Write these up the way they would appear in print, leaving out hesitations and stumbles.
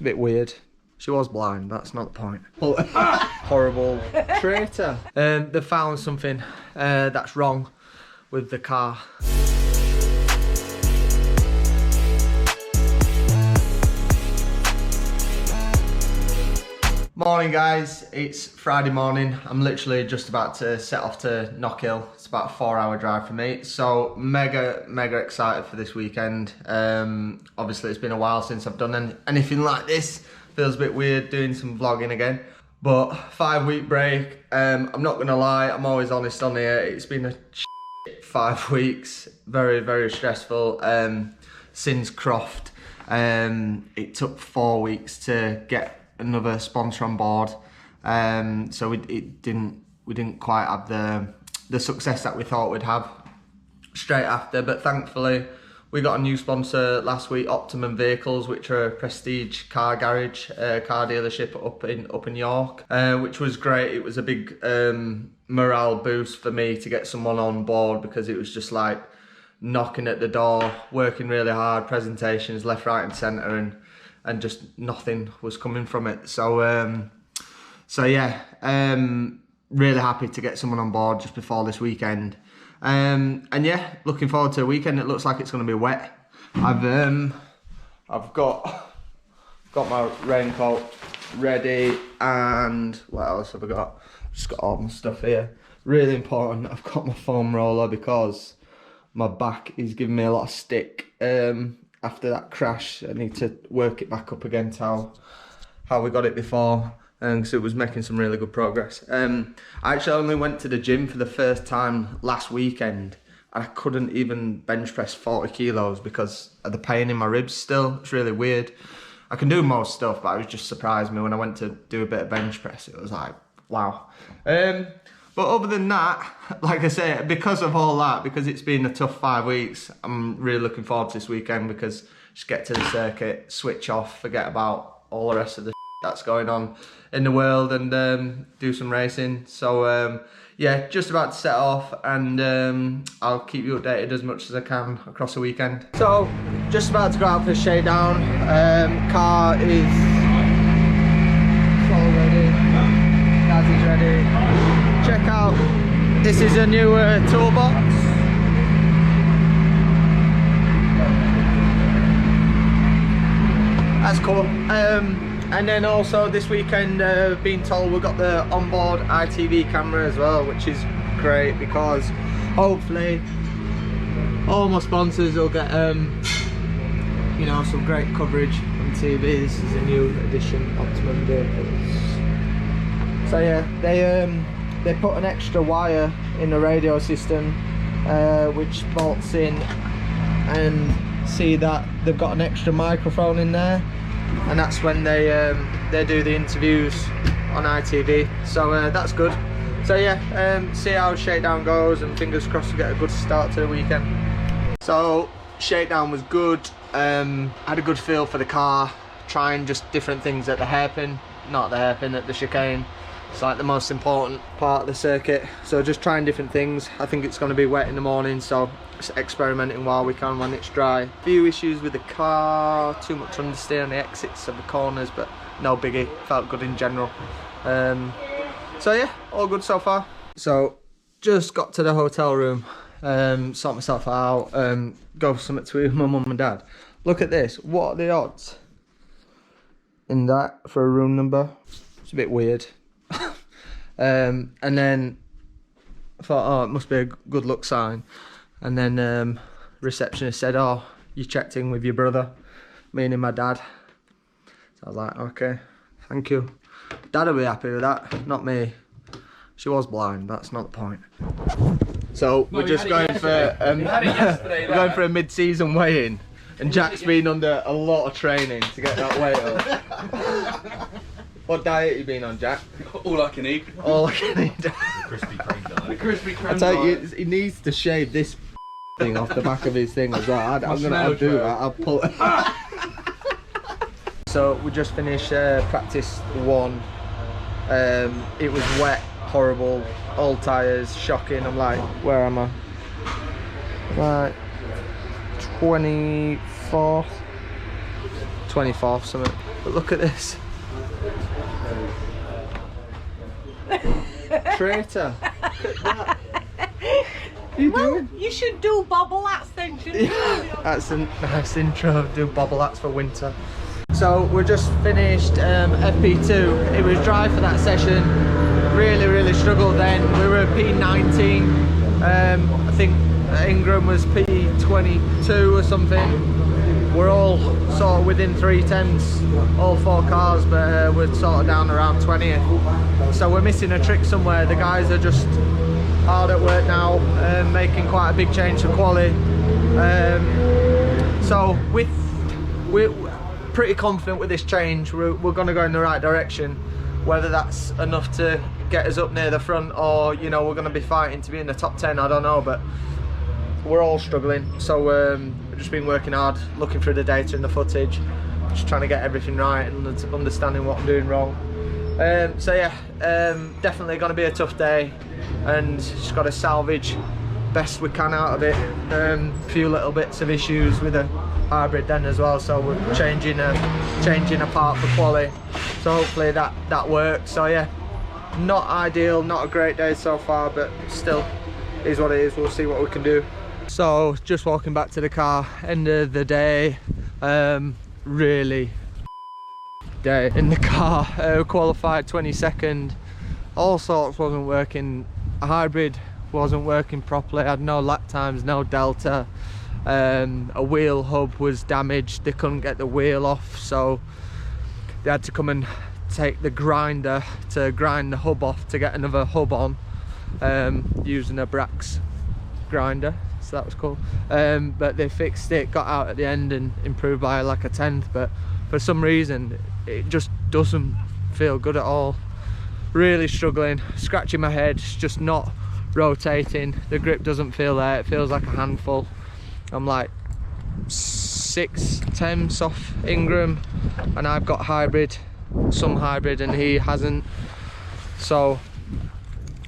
a bit weird. She was blind, that's not the point. Horrible traitor. They found something that's wrong with the car. Morning guys, it's Friday morning. I'm literally just about to set off to Knockhill. It's about a 4-hour drive for me. So mega excited for this weekend. Obviously it's been a while since I've done anything like this. Feels a bit weird doing some vlogging again. But 5-week break, I'm not gonna lie, I'm always honest on here. It's been a 5 weeks, very stressful. Since Croft, it took 4 weeks to get another sponsor on board, so we didn't quite have the success that we thought we'd have straight after, but thankfully we got a new sponsor last week, Optimum Vehicles, which are a prestige car garage, car dealership up in York, which was great. It was a big morale boost for me to get someone on board, because it was just like knocking at the door, working really hard, presentations left, right and centre, and just nothing was coming from it. So yeah, really happy to get someone on board just before this weekend. And yeah, looking forward to the weekend. It looks like it's going to be wet. I've got my raincoat ready, and what else have I got? Just got all my stuff here. Really important, I've got my foam roller because my back is giving me a lot of stick. After that crash, I need to work it back up again to how we got it before, because it was making some really good progress. I actually only went to the gym for the first time last weekend, and I couldn't even bench press 40 kilos because of the pain in my ribs still. It's really weird. I can do most stuff, but it was just surprised me when I went to do a bit of bench press. It was like, wow. But other than that, like I say, because of all that, because it's been a tough 5 weeks, I'm really looking forward to this weekend, because just get to the circuit, switch off, forget about all the rest of the that's going on in the world, and do some racing. So yeah, just about to set off, and I'll keep you updated as much as I can across the weekend. So just about to go out for Shakedown. Car is all ready, Daz is ready. Check out, this is a new toolbox. That's cool. And then also this weekend, being told we've got the onboard ITV camera as well, which is great, because hopefully all my sponsors will get you know, some great coverage on TV. This is a new edition, Optimum Vehicles. So yeah, they put an extra wire in the radio system, which bolts in, and see that they've got an extra microphone in there, and that's when they do the interviews on ITV. So that's good. So yeah, see how Shakedown goes, and fingers crossed we get a good start to the weekend. So Shakedown was good. Had a good feel for the car, trying just different things at the hairpin, not the hairpin, at the chicane. It's like the most important part of the circuit, so just trying different things. I think it's going to be wet in the morning, so just experimenting while we can when it's dry. Few issues with the car, too much understeer on the exits of the corners, but no biggie, felt good in general. So yeah, all good so far. So just got to the hotel room, sort myself out, go for something to eat with my mum and dad. Look at this, what are the odds in that for a room number? It's a bit weird. And then I thought, oh, it must be a good luck sign. And then receptionist said, oh, you checked in with your brother, meaning my dad. So I was like, okay, thank you. Dad will be happy with that, not me. She was blind, that's not the point. So we're just going for we're going for a mid-season weigh-in, and Jack's been under a lot of training to get that weight up. What diet have you been on, Jack? All I can eat. All I can eat. The crispy creme diet. The crispy creme I tell you, he needs to shave this thing off the back of his thing as well. I'll do that. I'll pull it. So we just finished practice 1. It was wet, horrible, old tyres, shocking. I'm like, where am I? Like 24th something. But look at this. Traitor. What are you doing? You should do bobble hats then, shouldn't you? That's a nice intro. Do bobble hats for winter. So we're just finished FP2. It was dry for that session. Really struggled then. We were at P19. I think Ingram was P22 or something. We're all sort of within 3/10, all 4 cars, but we're sort of down around 20th. So we're missing a trick somewhere. The guys are just hard at work now, making quite a big change to quali. So we're pretty confident with this change. We're going to go in the right direction. Whether that's enough to get us up near the front, or you know, we're going to be fighting to be in the top 10, I don't know, but we're all struggling. So we've just been working hard, looking through the data and the footage, just trying to get everything right and understanding what I'm doing wrong. So yeah, definitely going to be a tough day, and just got to salvage best we can out of it. A few little bits of issues with a hybrid then as well, so we're changing a part for quali, so hopefully that works. So yeah, not ideal, not a great day so far, but still is what it is. We'll see what we can do. So just walking back to the car, end of the day, really day in the car. Qualified 22nd, all sorts wasn't working. A hybrid wasn't working properly, I had no lap times, no delta. A wheel hub was damaged, they couldn't get the wheel off, so they had to come and take the grinder to grind the hub off to get another hub on, using a Brax grinder, so that was cool. But they fixed it, got out at the end and improved by like a 1/10, but for some reason it just doesn't feel good at all. Really struggling, scratching my head, it's just not rotating, the grip doesn't feel there, it feels like a handful. I'm like 6/10 off Ingram, and I've got some hybrid and he hasn't, so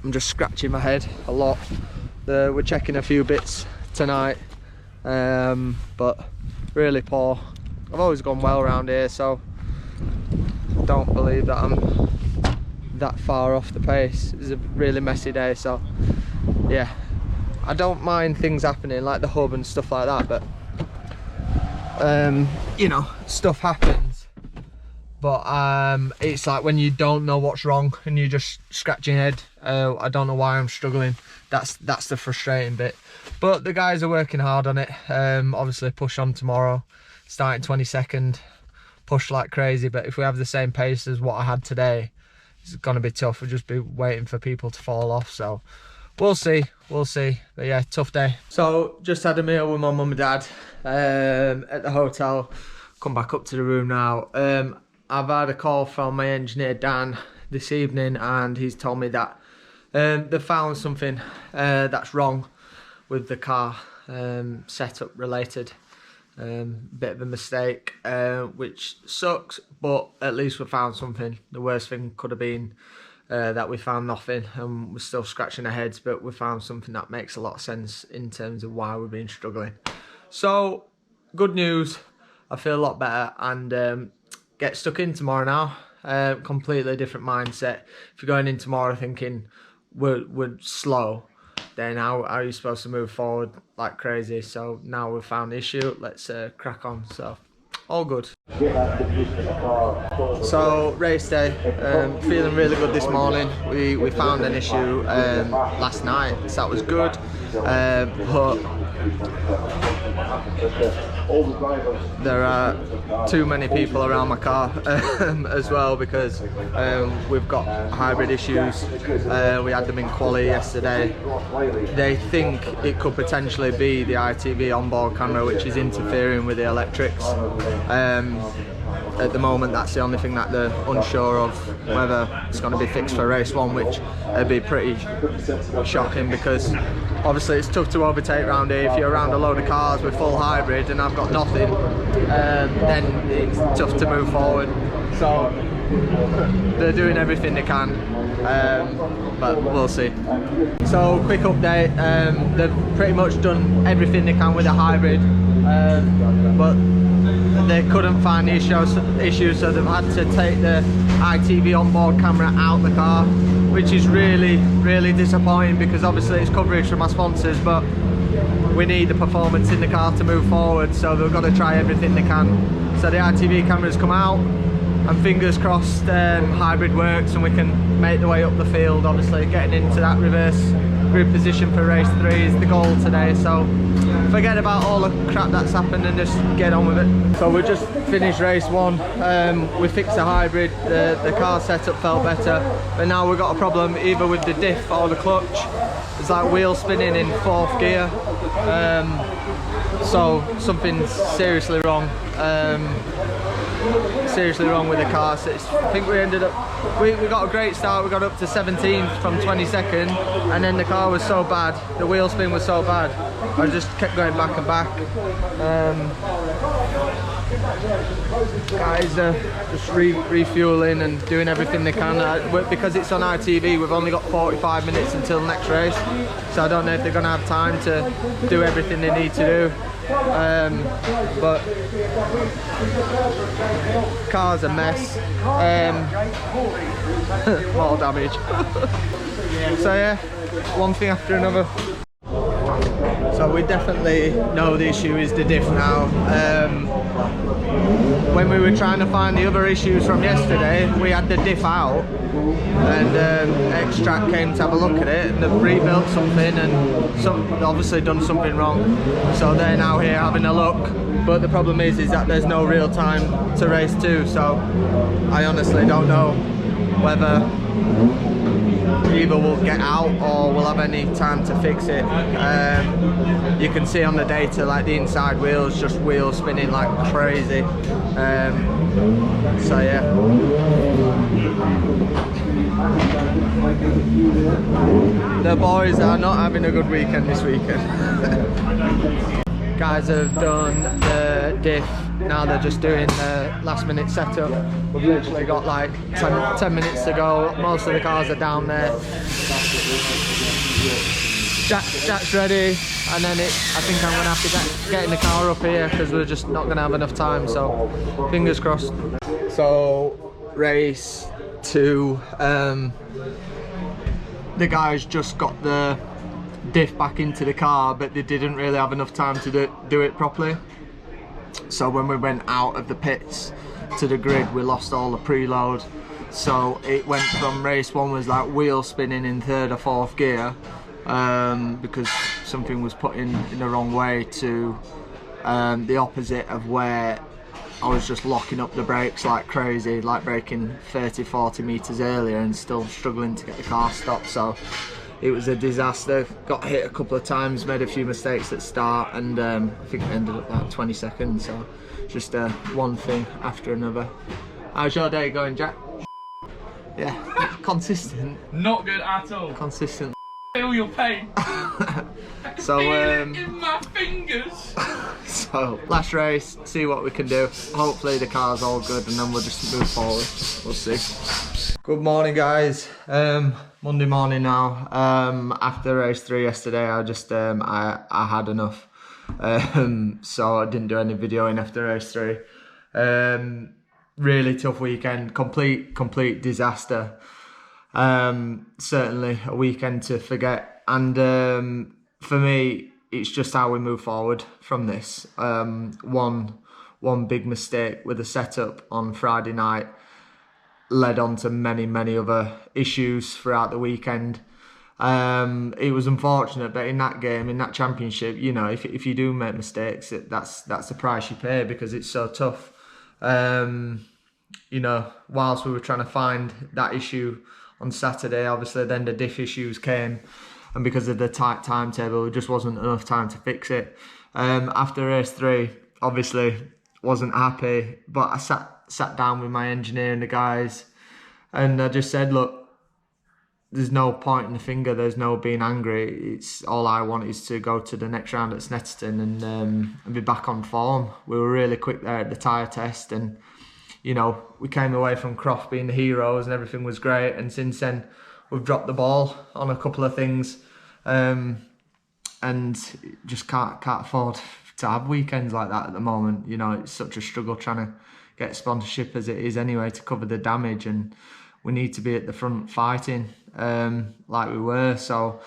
I'm just scratching my head a lot. We're checking a few bits tonight, but really poor. I've always gone well around here, so don't believe that I'm that far off the pace. It was a really messy day, so yeah, I don't mind things happening like the hub and stuff like that, but you know, stuff happens. But it's like when you don't know what's wrong and you just scratch your head. I don't know why I'm struggling. That's the frustrating bit. But the guys are working hard on it. Obviously push on tomorrow, starting 22nd, push like crazy. But if we have the same pace as what I had today, it's gonna be tough. We'll just be waiting for people to fall off. So we'll see. But yeah, tough day. So just had a meal with my mum and dad at the hotel. Come back up to the room now. I've had a call from my engineer Dan this evening, and he's told me that they found something that's wrong with the car, setup related. Bit of a mistake, which sucks, but at least we found something. The worst thing could have been that we found nothing and we're still scratching our heads, but we found something that makes a lot of sense in terms of why we've been struggling. So good news, I feel a lot better, and get stuck in tomorrow now. Completely different mindset. If you're going in tomorrow thinking we're slow, then how are you supposed to move forward like crazy? So now we've found the issue, let's crack on. So all good. So race day, feeling really good this morning. We found an issue last night, so that was good, but there are too many people around my car as well, because we've got hybrid issues. We had them in quali yesterday. They think it could potentially be the ITV onboard camera which is interfering with the electrics. At the moment that's the only thing that they're unsure of, whether it's going to be fixed for race 1, which would be pretty shocking, because obviously it's tough to overtake around here. If you're around a load of cars with full hybrid and I've got nothing, then it's tough to move forward. So they're doing everything they can, but we'll see. So quick update, they've pretty much done everything they can with the hybrid, but they couldn't find the issue, so they've had to take the ITV onboard camera out the car, which is really, really disappointing because obviously it's coverage from our sponsors, but we need the performance in the car to move forward, so they've got to try everything they can. So the ITV cameras come out, and fingers crossed hybrid works and we can make the way up the field. Obviously getting into that reverse grid position for race 3 is the goal today, so forget about all the crap that's happened and just get on with it. So we just finished race 1. We fixed the hybrid, the car setup felt better, but now we've got a problem either with the diff or the clutch. It's like wheel spinning in 4th gear, so something's seriously wrong. Seriously wrong with the car. So I think we ended up, we got a great start. We got up to 17th from 22nd, and then the car was so bad, the wheel spin was so bad, I just kept going back and back. Guys are just refueling and doing everything they can. Because it's on ITV, we've only got 45 minutes until the next race, so I don't know if they're going to have time to do everything they need to do. But car's a mess. More damage. So yeah, one thing after another. So we definitely know the issue is the diff now. When we were trying to find the other issues from yesterday, we had the diff out, and Extract came to have a look at it, and they've rebuilt something and obviously done something wrong. So they're now here having a look, but the problem is that there's no real time to race 2, so I honestly don't know whether either we'll get out or we'll have any time to fix it. You can see on the data like the inside wheels, just wheels spinning like crazy. So yeah. The boys are not having a good weekend this weekend. Guys have done the diff, now they're just doing the last minute setup. We've literally got like 10 minutes to go, most of the cars are down there. Jack's ready, and then I think I'm going to have to get in the car up here because we're just not going to have enough time, so fingers crossed. So race 2, the guys just got the diff back into the car, but they didn't really have enough time to do it properly. So when we went out of the pits to the grid, we lost all the preload. So it went from race 1 was like wheel spinning in 3rd or 4th gear because something was put in the wrong way, to the opposite of where I was just locking up the brakes like crazy, like braking 30-40 meters earlier and still struggling to get the car stopped. So it was a disaster. Got hit a couple of times, made a few mistakes at start, and I think it ended up like 20 seconds. So just one thing after another. How's your day going, Jack? Yeah, consistent. Not good at all. Consistent. Feel your pain. So feel it in my fingers. So last race, see what we can do. Hopefully the car's all good, and then we'll just move forward. We'll see. Good morning, guys. Monday morning now. After race 3 yesterday, I just I had enough. So I didn't do any videoing after race 3. Really tough weekend. Complete disaster. Certainly a weekend to forget, and for me it's just how we move forward from this. One big mistake with the setup on Friday night led on to many other issues throughout the weekend. It was unfortunate, but in that game, in that championship, you know, if you do make mistakes, that's the price you pay, because it's so tough. You know, whilst we were trying to find that issue on Saturday, obviously then the diff issues came, and because of the tight timetable, there just wasn't enough time to fix it. After race 3, obviously wasn't happy, but I sat down with my engineer and the guys, and I just said, look, there's no pointing the finger, there's no being angry. It's all I want is to go to the next round at Snetterton and be back on form. We were really quick there at the tyre test, and you know, we came away from Croft being the heroes and everything was great, and since then we've dropped the ball on a couple of things, and just can't afford to have weekends like that at the moment. You know, it's such a struggle trying to get sponsorship as it is anyway to cover the damage, and we need to be at the front fighting like we were. So,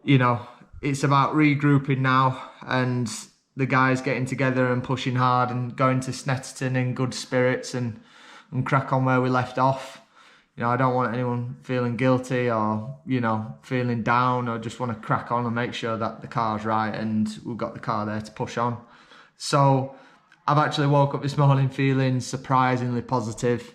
you know, it's about regrouping now and the guys getting together and pushing hard and going to Snetterton in good spirits and crack on where we left off. You know, I don't want anyone feeling guilty or, you know, feeling down. I just want to crack on and make sure that the car's right and we've got the car there to push on. So I've actually woke up this morning feeling surprisingly positive.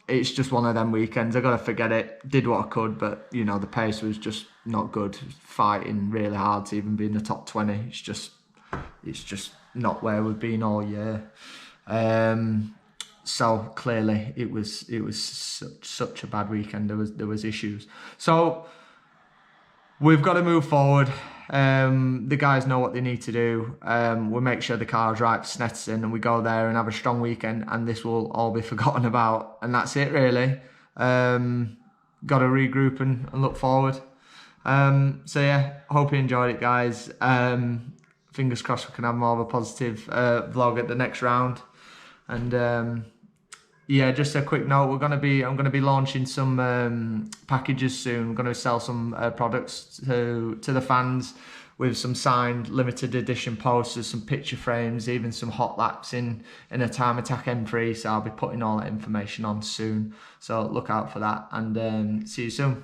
It's just one of them weekends. I got to forget it. Did what I could, but, you know, the pace was just not good. Fighting really hard to even be in the top 20. It's just not where we've been all year. So clearly it was such a bad weekend. There was issues. So we've got to move forward. The guys know what they need to do. We'll make sure the car's right for Snetterton and we go there and have a strong weekend, and this will all be forgotten about. And that's it, really. Got to regroup and look forward. So yeah, hope you enjoyed it, guys. Fingers crossed we can have more of a positive vlog at the next round. And yeah, just a quick note, I'm gonna be launching some packages soon. I'm gonna sell some products to the fans with some signed limited edition posters, some picture frames, even some hot laps in a Time Attack M3. So I'll be putting all that information on soon. So look out for that, and see you soon.